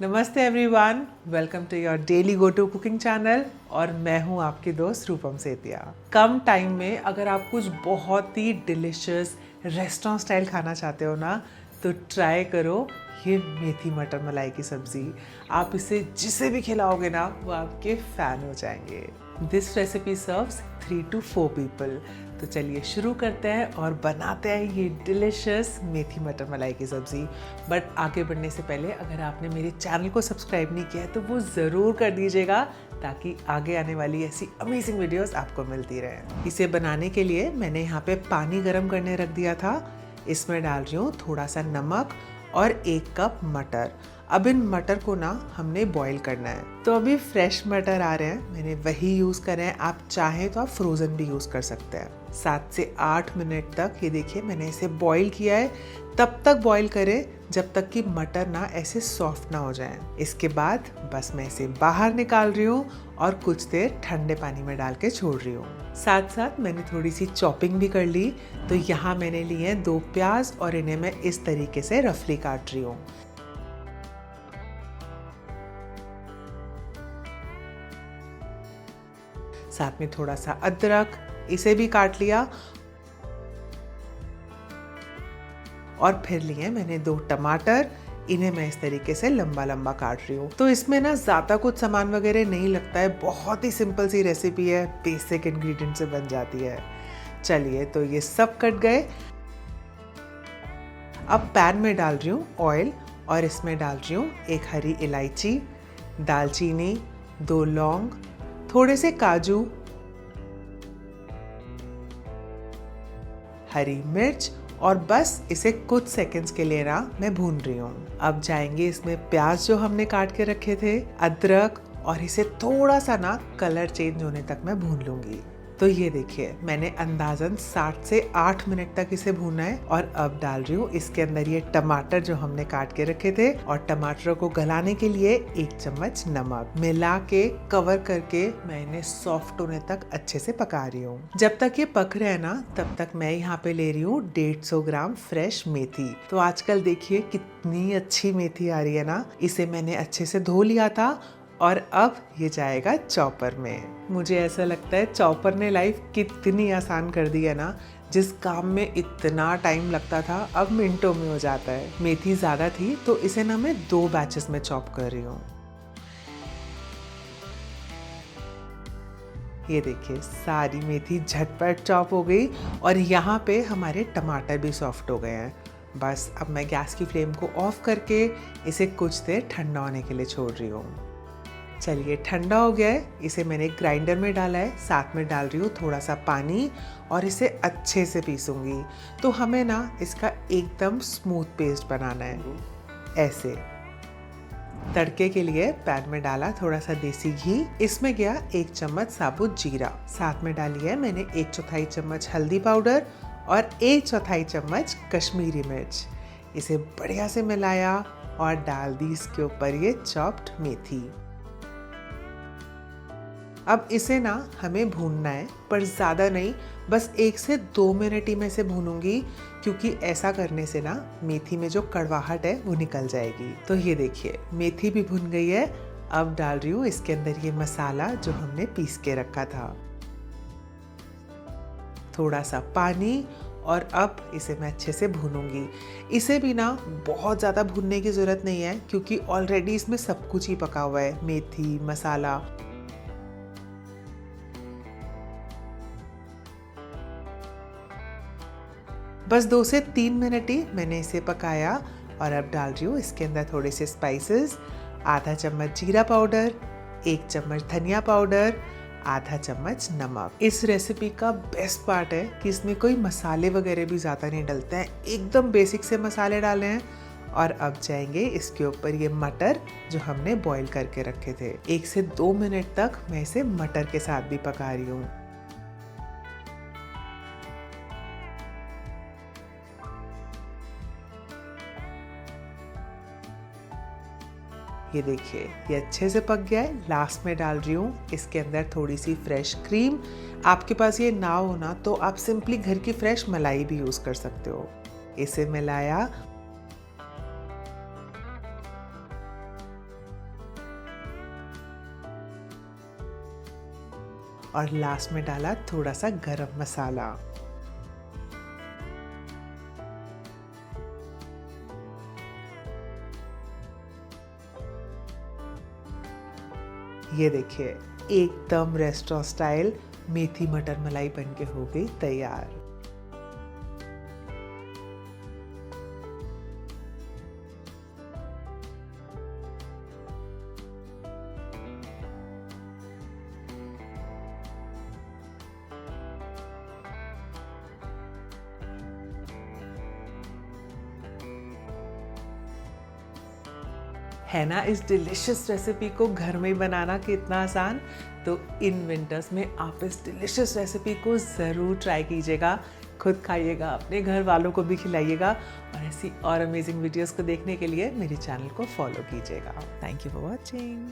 नमस्ते everyone, welcome to your daily go to cooking channel और मैं हूं आपकी दोस्त रूपम सेतिया। कम टाइम में अगर आप कुछ बहुत ही डिलिशियस रेस्टोरेंट स्टाइल खाना चाहते हो ना, तो ट्राई करो ये मेथी मटर मलाई की सब्ज़ी। आप इसे जिसे भी खिलाओगे ना, वो आपके फ़ैन हो जाएंगे। This recipe serves 3 to 4 people. तो चलिए शुरू करते हैं और बनाते हैं ये डिलिशियस मेथी मटर मलाई की सब्ज़ी। बट आगे बढ़ने से पहले अगर आपने मेरे चैनल को सब्सक्राइब नहीं किया है तो वो ज़रूर कर दीजिएगा, ताकि आगे आने वाली ऐसी अमेजिंग वीडियोस आपको मिलती रहे। इसे बनाने के लिए मैंने यहाँ पे पानी गर्म करने रख दिया था। इसमें डाल रही हूँ थोड़ा सा नमक और 1 कप मटर। अब इन मटर को ना हमने बॉईल करना है। तो अभी फ्रेश मटर आ रहे हैं, मैंने वही यूज़ करे हैं। आप चाहें तो आप फ्रोज़न भी यूज़ कर सकते हैं। 7 से 8 मिनट तक ये देखिए मैंने इसे बॉईल किया है। तब तक बॉईल करें जब तक कि मटर ना ऐसे सॉफ्ट ना हो जाए। इसके बाद बस मैं इसे बाहर निकाल रही हूँ और कुछ देर ठंडे पानी में डाल के छोड़ रही हूँ। साथ साथ मैंने थोड़ी सी चॉपिंग भी कर ली। तो यहाँ मैंने लिए हैं 2 प्याज और इन्हें मैं इस तरीके से रफली काट रही हूँ। साथ में थोड़ा सा अदरक, इसे भी काट लिया। और फिर लिए मैंने 2 टमाटर, इन्हें मैं इस तरीके से लंबा लंबा काट रही हूँ। तो इसमें ना ज़्यादा कुछ सामान वगैरह नहीं लगता है, बहुत ही सिंपल सी रेसिपी है, बेसिक इंग्रेडिएंट से बन जाती है। चलिए, तो ये सब कट गए। अब पैन में डाल रही हूँ ऑयल और इसमें डाल रही हूँ 1 हरी इलायची, दालचीनी, 2 लौंग, थोड़े से काजू, हरी मिर्च और बस इसे कुछ सेकंड्स के लिए ना मैं भून रही हूँ। अब जाएंगे इसमें प्याज जो हमने काट के रखे थे, अदरक, और इसे थोड़ा सा ना कलर चेंज होने तक मैं भून लूंगी। तो ये देखिए मैंने अंदाजन 7 से 8 मिनट तक इसे भूना है। और अब डाल रही हूँ इसके अंदर ये टमाटर जो हमने काट के रखे थे, और टमाटरों को गलाने के लिए 1 चम्मच नमक मिला के कवर करके मैं इन्हें सॉफ्ट होने तक अच्छे से पका रही हूँ। जब तक ये पक रहे हैं ना, तब तक मैं यहाँ पे ले रही हूँ 150 ग्राम फ्रेश मेथी। तो आजकल देखिए कितनी अच्छी मेथी आ रही है ना। इसे मैंने अच्छे से धो लिया था और अब ये जाएगा चॉपर में। मुझे ऐसा लगता है चॉपर ने लाइफ कितनी आसान कर दी है ना। जिस काम में इतना टाइम लगता था, अब मिनटों में हो जाता है। मेथी ज़्यादा थी तो इसे ना मैं 2 बैचेस में चॉप कर रही हूँ। ये देखिए सारी मेथी झटपट चॉप हो गई और यहाँ पे हमारे टमाटर भी सॉफ्ट हो गए हैं। बस अब मैं गैस की फ्लेम को ऑफ करके इसे कुछ देर ठंडा होने के लिए छोड़ रही हूँ। चलिए, ठंडा हो गया है। इसे मैंने ग्राइंडर में डाला है, साथ में डाल रही हूँ थोड़ा सा पानी और इसे अच्छे से पीसूंगी। तो हमें ना इसका एकदम स्मूथ पेस्ट बनाना है, ऐसे। तड़के के लिए पैन में डाला थोड़ा सा देसी घी, इसमें गया 1 चम्मच साबुत जीरा, साथ में डाली है मैंने 1/4 चम्मच हल्दी पाउडर और 1/4 चम्मच कश्मीरी मिर्च। इसे बढ़िया से मिलाया और डाल दी इसके ऊपर ये चॉप्ड मेथी। अब इसे ना हमें भूनना है, पर ज़्यादा नहीं, बस 1 से 2 मिनट ही मैं इसे भूनूंगी, क्योंकि ऐसा करने से ना मेथी में जो कड़वाहट है वो निकल जाएगी। तो ये देखिए मेथी भी भुन गई है। अब डाल रही हूँ इसके अंदर ये मसाला जो हमने पीस के रखा था, थोड़ा सा पानी, और अब इसे मैं अच्छे से भूनूंगी। इसे भी ना बहुत ज़्यादा भूनने की ज़रूरत नहीं है, क्योंकि ऑलरेडी इसमें सब कुछ ही पका हुआ है, मेथी, मसाला। बस 2 से 3 मिनट ही मैंने इसे पकाया। और अब डाल रही हूँ इसके अंदर थोड़े से स्पाइसेस, आधा चम्मच जीरा पाउडर, 1 चम्मच धनिया पाउडर, आधा चम्मच नमक। इस रेसिपी का बेस्ट पार्ट है कि इसमें कोई मसाले वगैरह भी ज़्यादा नहीं डलते हैं, एकदम बेसिक से मसाले डाले हैं। और अब जाएंगे इसके ऊपर ये मटर जो हमने बॉईल करके रखे थे। 1 से 2 मिनट तक मैं इसे मटर के साथ भी पका रही हूँ। ये देखिए ये अच्छे से पक गया है। लास्ट में डाल रही हूँ इसके अंदर थोड़ी सी फ्रेश क्रीम। आपके पास ये ना हो ना, तो आप सिंपली घर की फ्रेश मलाई भी यूज़ कर सकते हो। इसे मिलाया और लास्ट में डाला थोड़ा सा गरम मसाला। ये देखिए, एकदम रेस्टोरेंट स्टाइल मेथी मटर मलाई बनके हो गई तैयार। है ना इस डिलिशियस रेसिपी को घर में बनाना कितना आसान। तो इन विंटर्स में आप इस डिलिशियस रेसिपी को ज़रूर ट्राई कीजिएगा, खुद खाइएगा, अपने घर वालों को भी खिलाइएगा, और ऐसी और अमेजिंग वीडियोस को देखने के लिए मेरे चैनल को फॉलो कीजिएगा। Thank you for watching.